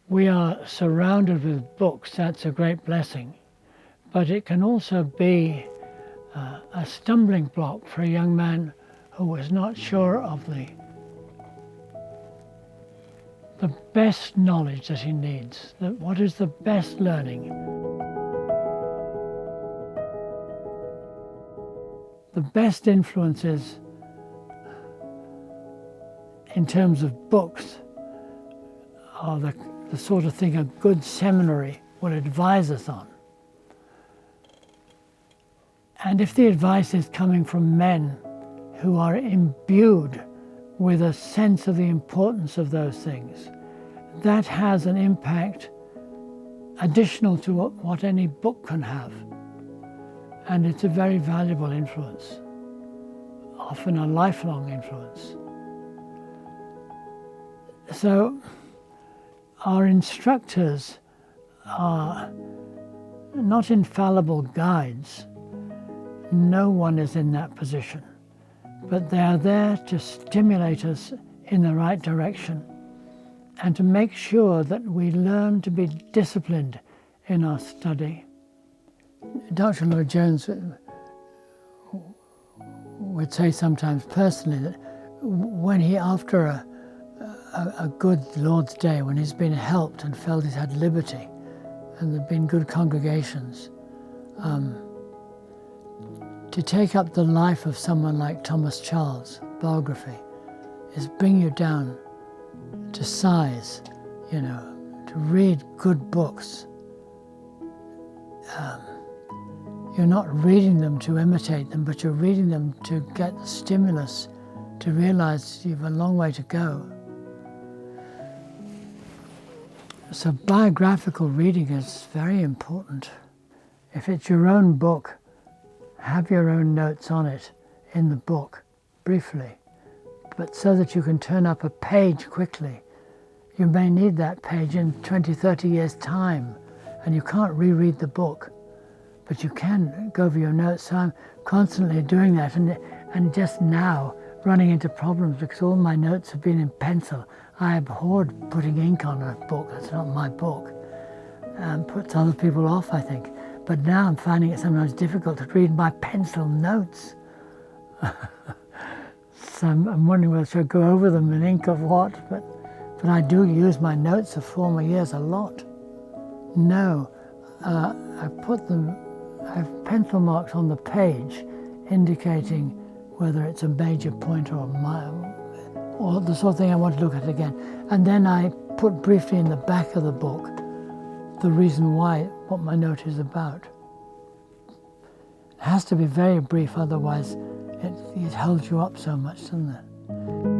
We are surrounded with books, that's a great blessing, but it can also be a stumbling block for a young man who was not sure of the best knowledge that he needs, what is the best learning. The best influences in terms of books are the sort of thing a good seminary will advise us on. And if the advice is coming from men who are imbued with a sense of the importance of those things, that has an impact additional to what any book can have. And it's a very valuable influence, often a lifelong influence. So our instructors are not infallible guides. No one is in that position, but they are there to stimulate us in the right direction and to make sure that we learn to be disciplined in our study. Dr. Lloyd-Jones would say sometimes personally that when he, after a good Lord's Day, when he's been helped and felt he's had liberty and there've been good congregations, to take up the life of someone like Thomas Charles, biography, is bring you down to size, to read good books. You're not reading them to imitate them, but you're reading them to get the stimulus, to realize you've a long way to go. So biographical reading is very important. If it's your own book, have your own notes on it in the book, briefly, but so that you can turn up a page quickly. You may need that page in 20, 30 years' time, and you can't reread the book, but you can go over your notes. So I'm constantly doing that, and just now running into problems because all my notes have been in pencil. I abhorred putting ink on a book. That's not my book. Puts other people off, I think. But now I'm finding it sometimes difficult to read my pencil notes. So I'm wondering whether I should go over them in ink of what, but I do use my notes of former years a lot. No, I have pencil marks on the page indicating whether it's a major point or the sort of thing I want to look at again. And then I put briefly in the back of the book the reason why, what my note is about. It has to be very brief, otherwise it holds you up so much, doesn't it?